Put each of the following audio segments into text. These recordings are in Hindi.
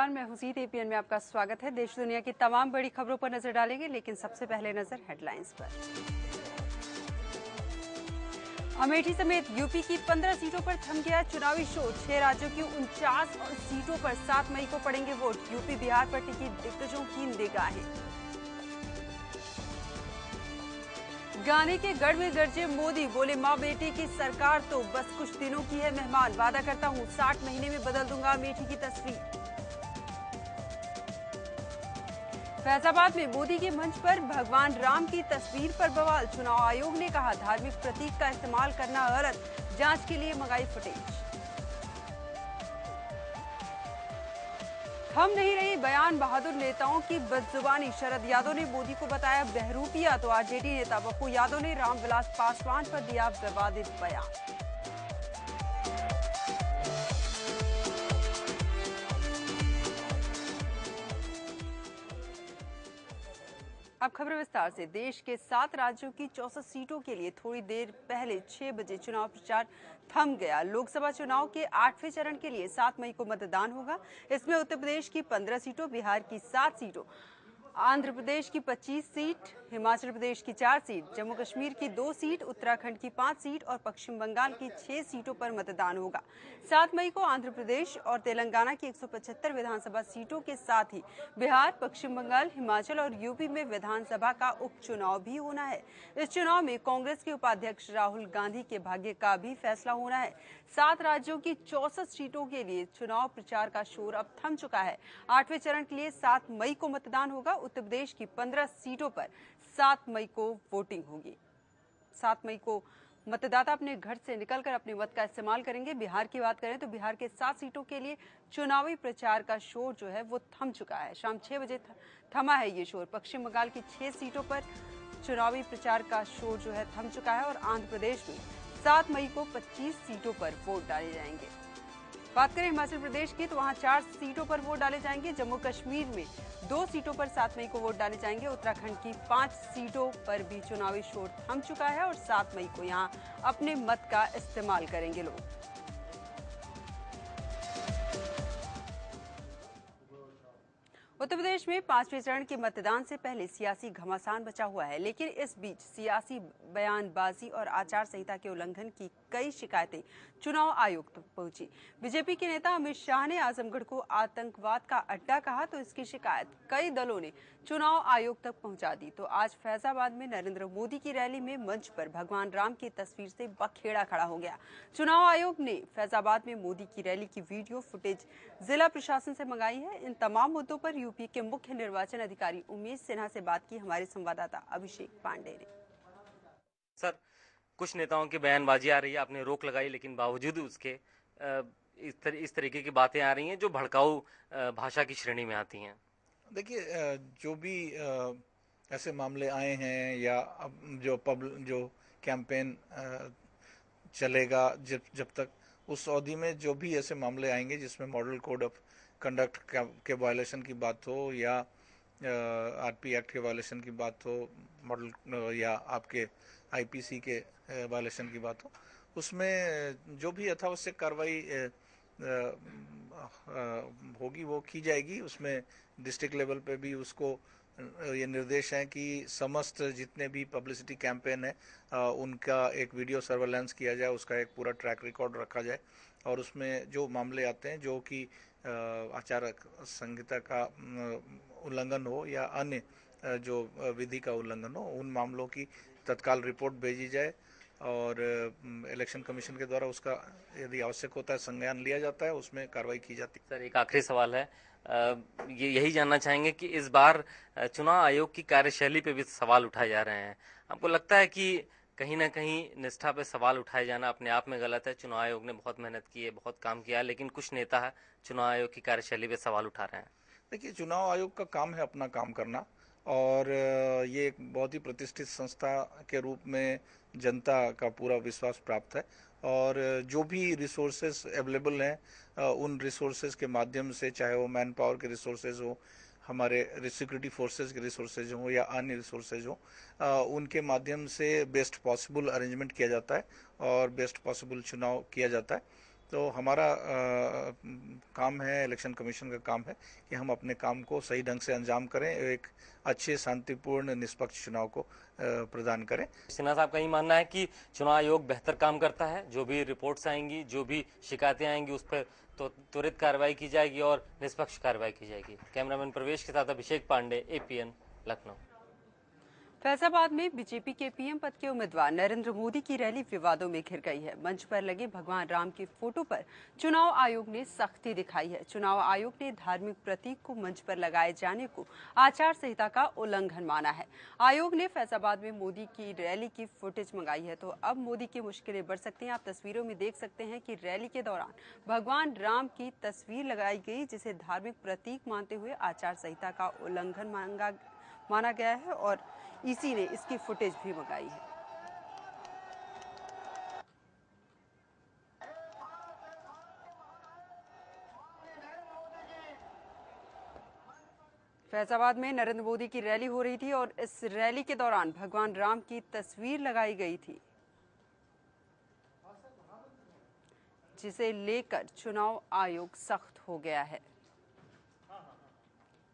नमस्कार, मैं हुसीद एपीएन में आपका स्वागत है। देश दुनिया की तमाम बड़ी खबरों पर नजर डालेंगे, लेकिन सबसे पहले नजर हेडलाइंस पर। अमेठी समेत यूपी की 15 सीटों पर थम गया चुनावी शोर। 6 राज्यों की 49 सीटों पर 7 मई को पड़ेंगे वोट। यूपी बिहार पर टिकी दिग्गजों की निगाहें। गाने के गढ़ में गरजे मोदी, बोले मां बेटे की सरकार तो बस कुछ दिनों की है मेहमान। वादा करता हूं 60 महीने में बदल दूंगा अमेठी की तस्वीर। फैजाबाद में मोदी के मंच पर भगवान राम की तस्वीर पर बवाल। चुनाव आयोग ने कहा धार्मिक प्रतीक का इस्तेमाल करना गलत, जांच के लिए मंगाई फुटेज। थम नहीं रही बयान बहादुर नेताओं की बदजुबानी। शरद यादव ने मोदी को बताया बहरूपिया, तो आरजेडी नेता पप्पू यादव ने रामविलास पासवान पर दिया विवादित बयान। अब खबर विस्तार से। देश के 7 राज्यों की 64 सीटों के लिए थोड़ी देर पहले 6 बजे चुनाव प्रचार थम गया। लोकसभा चुनाव के 8वें चरण के लिए 7 मई को मतदान होगा। इसमें उत्तर प्रदेश की 15 सीटों, बिहार की 7 सीटों, आंध्र प्रदेश की 25 सीट, हिमाचल प्रदेश की 4 सीट, जम्मू कश्मीर की 2 सीट, उत्तराखंड की 5 सीट और पश्चिम बंगाल की 6 सीटों पर मतदान होगा। 7 मई को आंध्र प्रदेश और तेलंगाना की 175 विधानसभा सीटों के साथ ही बिहार, पश्चिम बंगाल, हिमाचल और यूपी में विधानसभा का उपचुनाव भी होना है। इस चुनाव में कांग्रेस के उपाध्यक्ष राहुल गांधी के भाग्य का भी फैसला होना है। 7 राज्यों की 64 सीटों के लिए चुनाव प्रचार का शोर अब थम चुका है। 8वें चरण के लिए 7 मई को मतदान होगा। उत्तर प्रदेश की 15 सीटों पर 7 मई को वोटिंग होगी। 7 मई को मतदाता अपने घर से निकलकर अपने मत का इस्तेमाल करेंगे। बिहार की बात करें तो बिहार के 7 सीटों के लिए चुनावी प्रचार का शोर जो है वो थम चुका है। शाम 6 बजे थमा है ये शोर। पश्चिम बंगाल की 6 सीटों पर चुनावी प्रचार का शोर जो है थम चुका है और आंध्र प्रदेश में 7 मई को 25 सीटों पर वोट डाले जाएंगे। बात करें हिमाचल प्रदेश की तो वहां 4 सीटों पर वोट डाले जाएंगे। जम्मू कश्मीर में 2 सीटों पर 7 मई को वोट डाले जाएंगे। उत्तराखंड की 5 सीटों पर भी चुनावी शोर थम चुका है और 7 मई को यहां अपने मत का इस्तेमाल करेंगे लोग। उत्तर प्रदेश में 5वें चरण के मतदान से पहले सियासी घमासान बचा हुआ है, लेकिन इस बीच सियासी बयानबाजी और आचार संहिता के उल्लंघन की कई शिकायतें चुनाव आयोग तक पहुंची। बीजेपी के नेता अमित शाह ने आजमगढ़ को आतंकवाद का अड्डा कहा, तो इसकी शिकायत कई दलों ने चुनाव आयोग तक पहुंचा दी। तो आज फैजाबाद में नरेंद्र मोदी की रैली में मंच पर भगवान राम की तस्वीर से बखेड़ा खड़ा हो गया। चुनाव आयोग ने फैजाबाद में मोदी की रैली की वीडियो फुटेज जिला प्रशासन से मंगाई है। इन तमाम मुद्दों पर यूपी के मुख्य निर्वाचन अधिकारी उमेश सिन्हा से बात की हमारे संवाददाता अभिषेक पांडे ने। सर, कुछ नेताओं की बयानबाजी आ रही है, आपने रोक लगाई, लेकिन बावजूद उसके इस तरीके की बातें आ रही हैं जो भड़काऊ भाषा की श्रेणी में आती हैं। देखिए, जो भी ऐसे मामले आए हैं या अब जो कैंपेन चलेगा जब तक, उस अवधि में जो भी ऐसे मामले आएंगे जिसमें मॉडल कोड ऑफ कंडक्ट के वायलेशन की बात हो या आरपी एक्ट के वायलेशन की बात हो, मॉडल या आपके आईपीसी के वायलेशन की बात हो, उसमें जो भी यथावश्यक कार्रवाई होगी वो की जाएगी। उसमें डिस्ट्रिक्ट लेवल पे भी उसको ये निर्देश हैं कि समस्त जितने भी पब्लिसिटी कैंपेन है उनका एक वीडियो सर्वेलेंस किया जाए, उसका एक पूरा ट्रैक रिकॉर्ड रखा जाए और उसमें जो मामले आते हैं जो कि आचार संहिता का उल्लंघन हो या अन्य जो विधि का उल्लंघन हो, उन मामलों की तत्काल रिपोर्ट भेजी जाए और इलेक्शन कमीशन के द्वारा उसका यदि आवश्यक होता है संज्ञान लिया जाता है, उसमें कार्रवाई की जाती है। सर, एक आखिरी सवाल है, ये यही जानना चाहेंगे कि इस बार चुनाव आयोग की कार्यशैली पे भी सवाल उठाए जा रहे हैं। आपको लगता है कि कहीं ना कहीं निष्ठा पे सवाल उठाए जाना अपने आप में गलत है? चुनाव आयोग ने बहुत मेहनत की है, बहुत काम किया है, लेकिन कुछ नेता है चुनाव आयोग की कार्यशैली पे सवाल उठा रहे हैं। देखिए, चुनाव आयोग का काम है अपना काम करना और ये एक बहुत ही प्रतिष्ठित संस्था के रूप में जनता का पूरा विश्वास प्राप्त है और जो भी रिसोर्सेज अवेलेबल हैं उन रिसोर्सेज के माध्यम से, चाहे वो मैन पावर के रिसोर्सेज हो, हमारे सिक्योरिटी फोर्सेज के रिसोर्सेज हो या अन्य रिसोर्सेज हो, उनके माध्यम से बेस्ट पॉसिबल अरेंजमेंट किया जाता है और बेस्ट पॉसिबल चुनाव किया जाता है। तो हमारा काम है, इलेक्शन कमीशन का काम है कि हम अपने काम को सही ढंग से अंजाम करें, एक अच्छे शांतिपूर्ण निष्पक्ष चुनाव को प्रदान करें। सिन्हा साहब का ये मानना है कि चुनाव आयोग बेहतर काम करता है, जो भी रिपोर्ट्स आएंगी, जो भी शिकायतें आएंगी, उस पर तो त्वरित कार्रवाई की जाएगी और निष्पक्ष कार्रवाई की जाएगी। कैमरामैन प्रवेश के साथ अभिषेक पांडे, APN, लखनऊ। फैजाबाद में बीजेपी के पीएम पद के उम्मीदवार नरेंद्र मोदी की रैली विवादों में घिर गई है। मंच पर लगे भगवान राम की फोटो पर चुनाव आयोग ने सख्ती दिखाई है। चुनाव आयोग ने धार्मिक प्रतीक को मंच पर लगाए जाने को आचार संहिता का उल्लंघन माना है। आयोग ने फैजाबाद में मोदी की रैली की फुटेज मंगाई है, तो अब मोदी की मुश्किलें बढ़ सकती हैं। आप तस्वीरों में देख सकते हैं कि रैली के दौरान भगवान राम की तस्वीर लगाई गई, जिसे धार्मिक प्रतीक मानते हुए आचार संहिता का उल्लंघन माना गया है और इसी ने इसकी फुटेज भी मंगाई है। फैजाबाद में नरेंद्र मोदी की रैली हो रही थी और इस रैली के दौरान भगवान राम की तस्वीर लगाई गई थी, जिसे लेकर चुनाव आयोग सख्त हो गया है।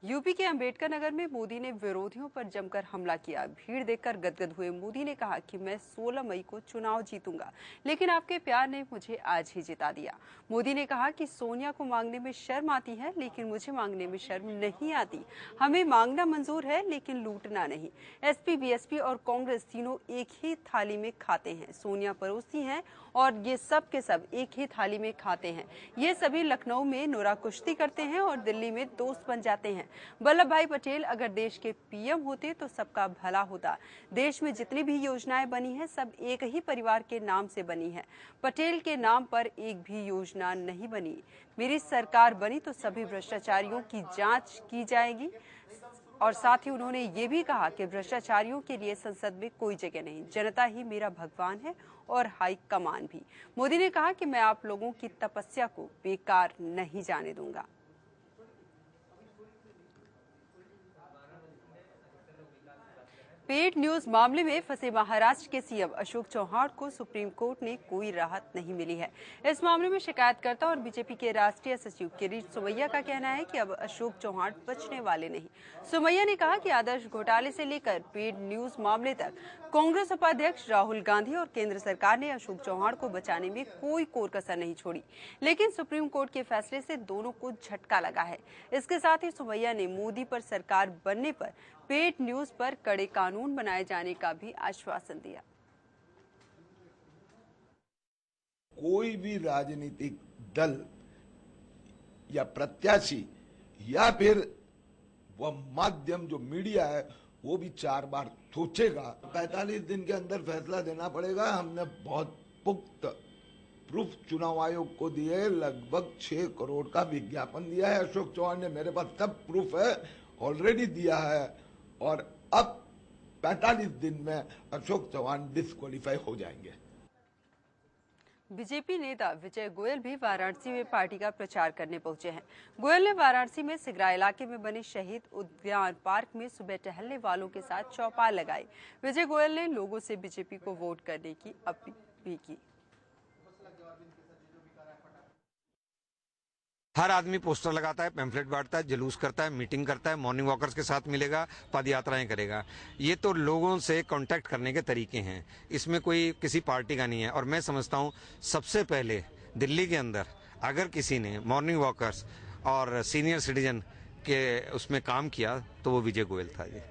यूपी के अंबेडकर नगर में मोदी ने विरोधियों पर जमकर हमला किया। भीड़ देखकर गदगद हुए मोदी ने कहा कि मैं 16 मई को चुनाव जीतूंगा, लेकिन आपके प्यार ने मुझे आज ही जिता दिया। मोदी ने कहा कि सोनिया को मांगने में शर्म आती है, लेकिन मुझे मांगने में शर्म नहीं आती। हमें मांगना मंजूर है, लेकिन लूटना नहीं। एसपी, बीएसपी और कांग्रेस तीनों एक ही थाली में खाते हैं। सोनिया परोसती हैं और ये सब के सब एक ही थाली में खाते हैं। ये सभी लखनऊ में नोरा कुश्ती करते हैं और दिल्ली में दोस्त बन जाते हैं। वल्लभ भाई पटेल अगर देश के पीएम होते तो सबका भला होता। देश में जितनी भी योजनाएं बनी हैं, सब एक ही परिवार के नाम से बनी है। पटेल के नाम पर एक भी योजना नहीं बनी। मेरी सरकार बनी तो सभी भ्रष्टाचारियों की जांच की जाएगी। और साथ ही उन्होंने ये भी कहा कि भ्रष्टाचारियों के लिए संसद में कोई जगह नहीं, जनता ही मेरा भगवान है और हाई कमान भी। मोदी ने कहा कि मैं आप लोगों की तपस्या को बेकार नहीं जाने दूंगा। पेड न्यूज मामले में फंसे महाराष्ट्र के सीएम अशोक चौहान को सुप्रीम कोर्ट ने कोई राहत नहीं मिली है। इस मामले में शिकायतकर्ता और बीजेपी के राष्ट्रीय सचिव किरीट सोमैया का कहना है कि अब अशोक चौहान बचने वाले नहीं। सोमैया ने कहा कि आदर्श घोटाले से लेकर पेड न्यूज मामले तक कांग्रेस उपाध्यक्ष राहुल गांधी और केंद्र सरकार ने अशोक चौहान को बचाने में कोई कोर कसर नहीं छोड़ी, लेकिन सुप्रीम कोर्ट के फैसले से दोनों को झटका लगा है। इसके साथ ही सोमैया ने मोदी पर सरकार बनने पर पेड न्यूज पर कड़े कानून बनाए जाने का भी आश्वासन दिया। कोई भी राजनीतिक दल या प्रत्याशी या फिर वह माध्यम जो मीडिया है वो भी 4 बार सोचेगा। 45 दिन के अंदर फैसला देना पड़ेगा। हमने बहुत पुख्त प्रूफ चुनाव आयोग को दिए, लगभग 6 करोड़ का विज्ञापन दिया है अशोक चौहान ने। मेरे पास सब प्रूफ है, ऑलरेडी दिया है और अब 45 दिन में अशोक चौहान डिस्क्वालीफाई हो जाएंगे। बीजेपी नेता विजय गोयल भी वाराणसी में पार्टी का प्रचार करने पहुंचे हैं। गोयल ने वाराणसी में सिगरा इलाके में बने शहीद उद्यान पार्क में सुबह टहलने वालों के साथ चौपाल लगाई। विजय गोयल ने लोगों से बीजेपी को वोट करने की अपील भी की। हर आदमी पोस्टर लगाता है, पैम्फलेट बांटता है, जुलूस करता है, मीटिंग करता है, मॉर्निंग वॉकर्स के साथ मिलेगा, पद यात्राएं करेगा। ये तो लोगों से कांटेक्ट करने के तरीके हैं, इसमें कोई किसी पार्टी का नहीं है। और मैं समझता हूं सबसे पहले दिल्ली के अंदर अगर किसी ने मॉर्निंग वॉकर्स और सीनियर सिटीजन के उसमें काम किया तो वो विजय गोयल था। जी,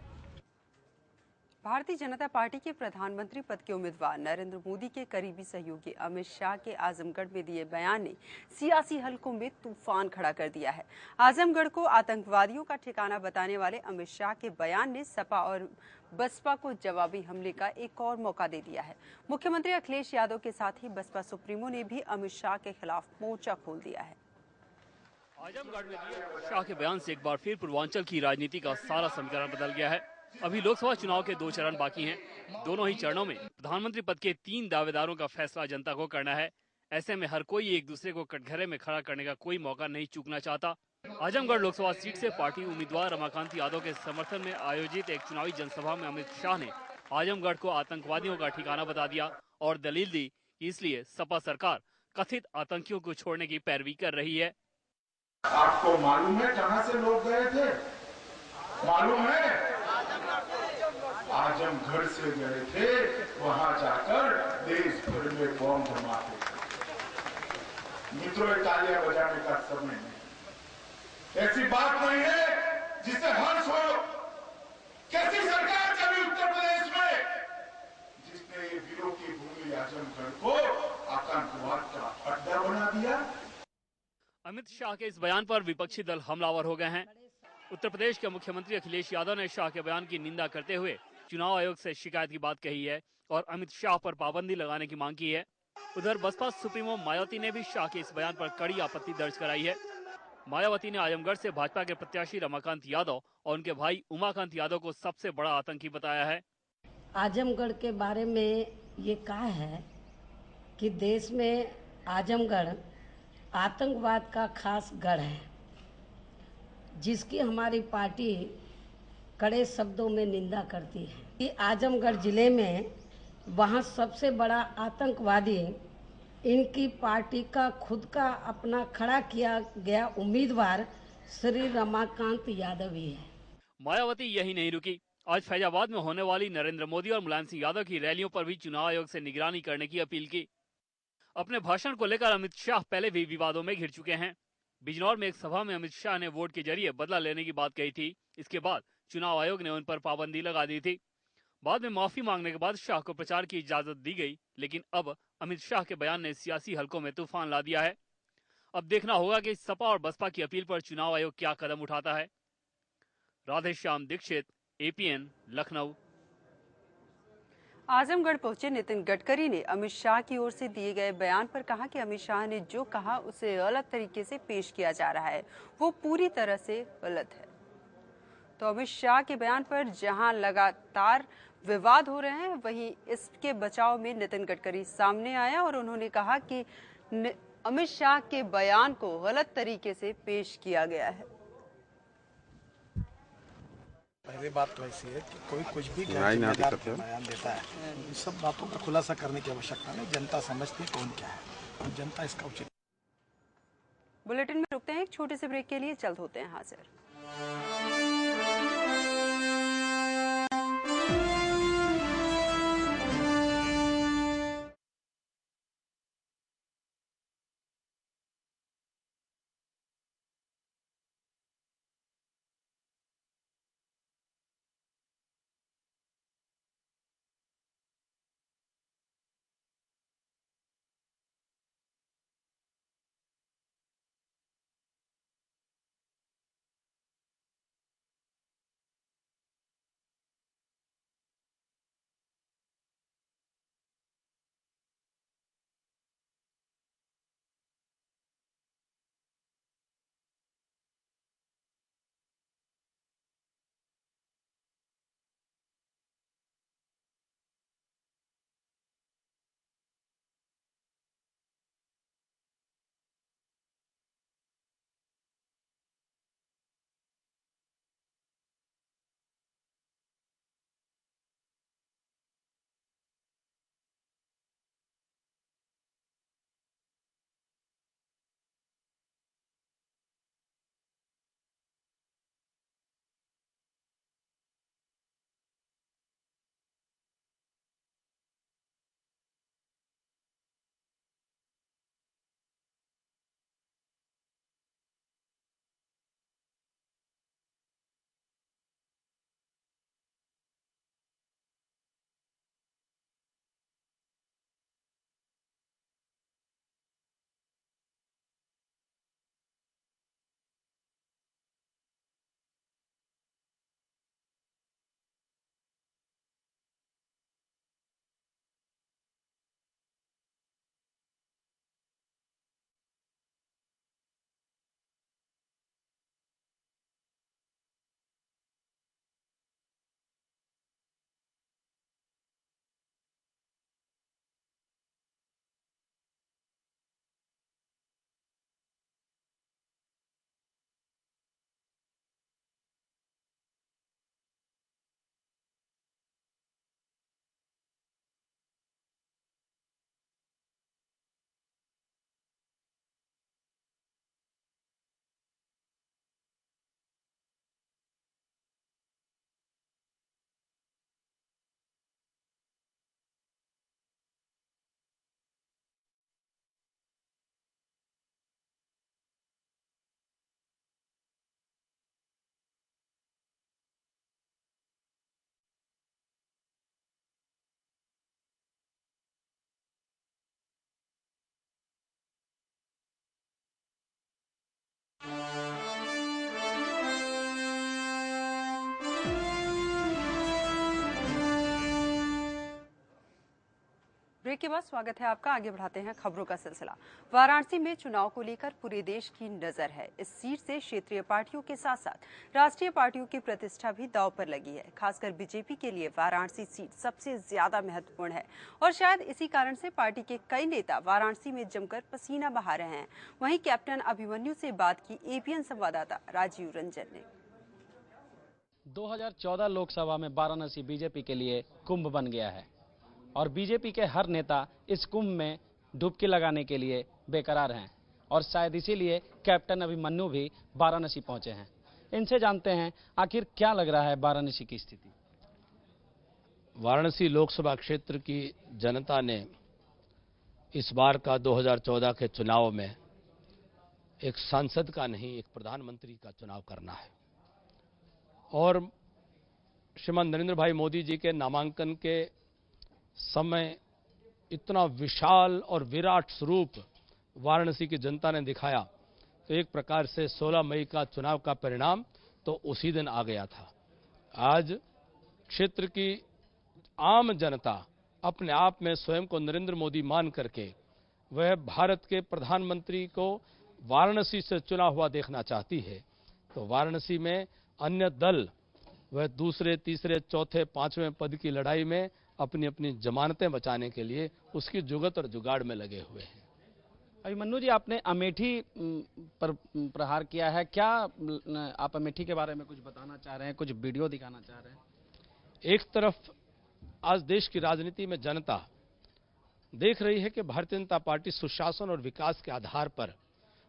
भारतीय जनता पार्टी के प्रधानमंत्री पद के उम्मीदवार नरेंद्र मोदी के करीबी सहयोगी अमित शाह के आजमगढ़ में दिए बयान ने सियासी हलकों में तूफान खड़ा कर दिया है। आजमगढ़ को आतंकवादियों का ठिकाना बताने वाले अमित शाह के बयान ने सपा और बसपा को जवाबी हमले का एक और मौका दे दिया है। मुख्यमंत्री अखिलेश यादव के साथ ही बसपा सुप्रीमो ने भी अमित शाह के खिलाफ मोर्चा खोल दिया है। आजमगढ़ में दिए शाह के बयान से एक बार फिर पूर्वांचल की राजनीति का सारा समीकरण बदल गया है। अभी लोकसभा चुनाव के 2 चरण बाकी हैं। दोनों ही चरणों में प्रधानमंत्री पद के 3 दावेदारों का फैसला जनता को करना है। ऐसे में हर कोई एक दूसरे को कटघरे में खड़ा करने का कोई मौका नहीं चूकना चाहता। आजमगढ़ लोकसभा सीट से पार्टी उम्मीदवार रमाकांत यादव के समर्थन में आयोजित एक चुनावी जनसभा में अमित शाह ने आजमगढ़ को आतंकवादियों का ठिकाना बता दिया और दलील दी कि इसलिए सपा सरकार कथित आतंकियों को छोड़ने की पैरवी कर रही है। आपको मालूम है कहां से लोग गए थे? मालूम है? आजमगढ़ से गए थे। वहां जाकर देश भर में बम धमाके। मित्रों, तालियां बजाने का समय नहीं। ऐसी बात नहीं है जिससे हर्ष हो। कैसी सरकार चली उत्तर प्रदेश में जिसने ये वीरों की भूमि आजमगढ़ को आतंकवाद का अड्डा बना दिया? अमित शाह के इस बयान पर विपक्षी दल हमलावर हो गए हैं। उत्तर प्रदेश के मुख्यमंत्री अखिलेश यादव ने शाह के बयान की निंदा करते हुए चुनाव आयोग से शिकायत की बात कही है और अमित शाह पर पाबंदी लगाने की मांग की है। उधर बसपा सुप्रीमो मायावती ने भी शाह के इस बयान पर कड़ी आपत्ति दर्ज कराई है। मायावती ने आजमगढ़ से भाजपा के प्रत्याशी रमाकांत यादव और उनके भाई उमाकांत यादव को सबसे बड़ा आतंकी बताया है। आजमगढ़ के बारे में ये कहा है कि देश में आजमगढ़ आतंकवाद का खास गढ़ है, जिसकी हमारी पार्टी कड़े शब्दों में निंदा करती है कि आजमगढ़ जिले में वहाँ सबसे बड़ा आतंकवादी इनकी पार्टी का खुद का अपना खड़ा किया गया उम्मीदवार श्री रमाकांत यादव ही है। मायावती यही नहीं रुकी, आज फैजाबाद में होने वाली नरेंद्र मोदी और मुलायम सिंह यादव की रैलियों पर भी चुनाव आयोग से निगरानी करने की अपील की। अपने भाषण को लेकर अमित शाह पहले भी विवादों में घिर चुके हैं। बिजनौर में एक सभा में अमित शाह ने वोट के जरिए बदला लेने की बात कही थी। इसके बाद चुनाव आयोग ने उन पर पाबंदी लगा दी थी। बाद में माफी मांगने के बाद शाह को प्रचार की इजाजत दी गई, लेकिन अब अमित शाह के बयान ने सियासी हलकों में तूफान ला दिया है। अब देखना होगा कि सपा और बसपा की अपील पर चुनाव आयोग क्या कदम उठाता है। राधेश्याम दीक्षित, एपीएन, लखनऊ। आजमगढ़ पहुंचे नितिन गडकरी ने अमित शाह की ओर से दिए गए बयान पर कहा कि अमित शाह ने जो कहा उसे गलत तरीके से पेश किया जा रहा है, वो पूरी तरह से गलत है। तो अमित शाह के बयान पर जहां लगातार विवाद हो रहे हैं, वहीं इसके बचाव में नितिन गडकरी सामने आया और उन्होंने कहा कि अमित शाह के बयान को गलत तरीके से पेश किया गया है। पहली बात तो ऐसी है कि कोई कुछ भी बयान देता है, इन सब बातों का खुलासा करने की आवश्यकता नहीं। जनता समझती है कौन क्या है और जनता इसका उचित। बुलेटिन में रुकते हैं एक छोटे से ब्रेक के लिए, जल्द होते हैं हाजिर। के बाद स्वागत है आपका। आगे बढ़ाते हैं खबरों का सिलसिला। वाराणसी में चुनाव को लेकर पूरे देश की नजर है। इस सीट से क्षेत्रीय पार्टियों के साथ साथ राष्ट्रीय पार्टियों की प्रतिष्ठा भी दांव पर लगी है। खासकर बीजेपी के लिए वाराणसी सीट सबसे ज्यादा महत्वपूर्ण है और शायद इसी कारण से पार्टी के कई नेता वाराणसी में जमकर पसीना बहा रहे हैं। वहीं कैप्टन अभिमन्यु से बात की एपीएन संवाददाता राजीव रंजन ने। 2014 लोकसभा में वाराणसी बीजेपी के लिए कुंभ बन गया है और बीजेपी के हर नेता इस कुंभ में डुबकी लगाने के लिए बेकरार हैं और शायद इसीलिए कैप्टन अभिमन्यु भी वाराणसी पहुंचे हैं। इनसे जानते हैं आखिर क्या लग रहा है वाराणसी की स्थिति। वाराणसी लोकसभा क्षेत्र की जनता ने इस बार का 2014 के चुनाव में एक सांसद का नहीं, एक प्रधानमंत्री का चुनाव करना है और श्रीमान नरेंद्र भाई मोदी जी के नामांकन के समय इतना विशाल और विराट स्वरूप वाराणसी की जनता ने दिखाया तो एक प्रकार से 16 मई का चुनाव का परिणाम तो उसी दिन आ गया था। आज क्षेत्र की आम जनता अपने आप में स्वयं को नरेंद्र मोदी मान करके वह भारत के प्रधानमंत्री को वाराणसी से चुना हुआ देखना चाहती है। तो वाराणसी में अन्य दल वह दूसरे, तीसरे, चौथे, पांचवें पद की लड़ाई में अपनी अपनी जमानतें बचाने के लिए उसकी जुगत और जुगाड़ में लगे हुए हैं। अभिमन्यु जी, आपने अमेठी पर प्रहार किया है, क्या आप अमेठी के बारे में कुछ बताना चाह रहे हैं, कुछ वीडियो दिखाना चाह रहे हैं? एक तरफ आज देश की राजनीति में जनता देख रही है कि भारतीय जनता पार्टी सुशासन और विकास के आधार पर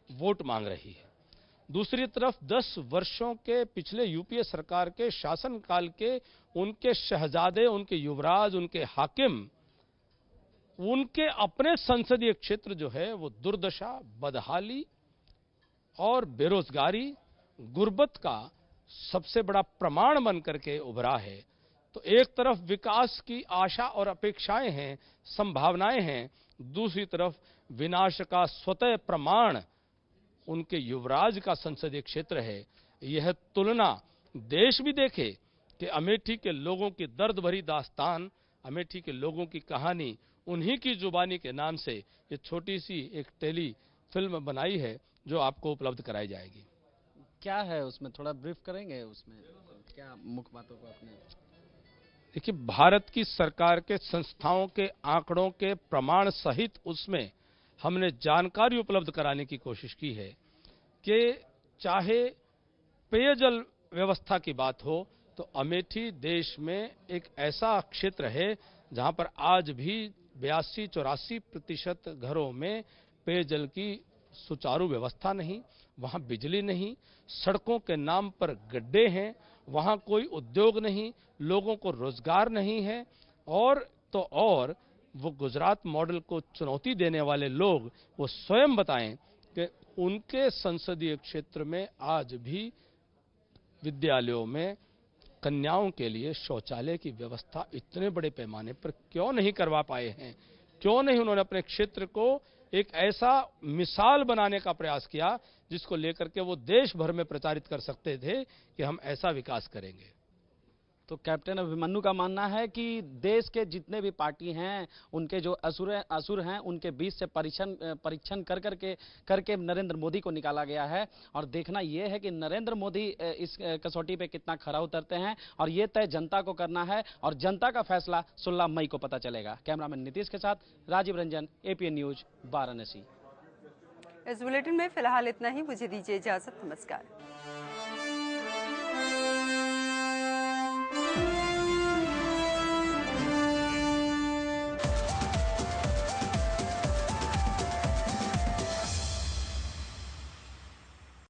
वोट मांग रही है। दूसरी तरफ 10 वर्षों के पिछले यूपीए सरकार के शासनकाल के उनके शहजादे, उनके युवराज, उनके हाकिम, उनके अपने संसदीय क्षेत्र जो है वो दुर्दशा, बदहाली और बेरोजगारी, गुर्बत का सबसे बड़ा प्रमाण बन करके उभरा है। तो एक तरफ विकास की आशा और अपेक्षाएं हैं, संभावनाएं हैं, दूसरी तरफ विनाश का स्वतः प्रमाण उनके युवराज का संसदीय क्षेत्र है। यह तुलना देश भी देखे कि अमेठी के लोगों की दर्द भरी दास्तान, अमेठी के लोगों की कहानी उन्हीं की जुबानी के नाम से ये छोटी सी एक टेली फिल्म बनाई है जो आपको उपलब्ध कराई जाएगी। क्या है उसमें, थोड़ा ब्रीफ करेंगे? उसमें क्या मुख्य बातों को आपने? देखिए, भारत की सरकार के संस्थाओं के आंकड़ों के प्रमाण सहित उसमें हमने जानकारी उपलब्ध कराने की कोशिश की है कि चाहे पेयजल व्यवस्था की बात हो तो अमेठी देश में एक ऐसा क्षेत्र है जहां पर आज भी 82-84% घरों में पेयजल की सुचारू व्यवस्था नहीं, वहां बिजली नहीं, सड़कों के नाम पर गड्ढे हैं, वहां कोई उद्योग नहीं, लोगों को रोजगार नहीं है और वो गुजरात मॉडल को चुनौती देने वाले लोग वो स्वयं बताएं कि उनके संसदीय क्षेत्र में आज भी विद्यालयों में कन्याओं के लिए शौचालय की व्यवस्था इतने बड़े पैमाने पर क्यों नहीं करवा पाए हैं? क्यों नहीं उन्होंने अपने क्षेत्र को एक ऐसा मिसाल बनाने का प्रयास किया जिसको लेकर के वो देश भर में प्रचारित कर सकते थे कि हम ऐसा विकास करेंगे। तो कैप्टन अभिमन्यु का मानना है कि देश के जितने भी पार्टी हैं उनके जो असुर हैं उनके बीच से परीक्षण करके नरेंद्र मोदी को निकाला गया है और देखना यह है कि नरेंद्र मोदी इस कसौटी पे कितना खरा उतरते हैं और ये तय जनता को करना है और जनता का फैसला 16 मई को पता चलेगा। कैमरामैन नीतीश के साथ राजीव रंजन, एपीएन न्यूज, वाराणसी। इस बुलेटिन में फिलहाल इतना ही। मुझे दीजिए इजाजत। नमस्कार।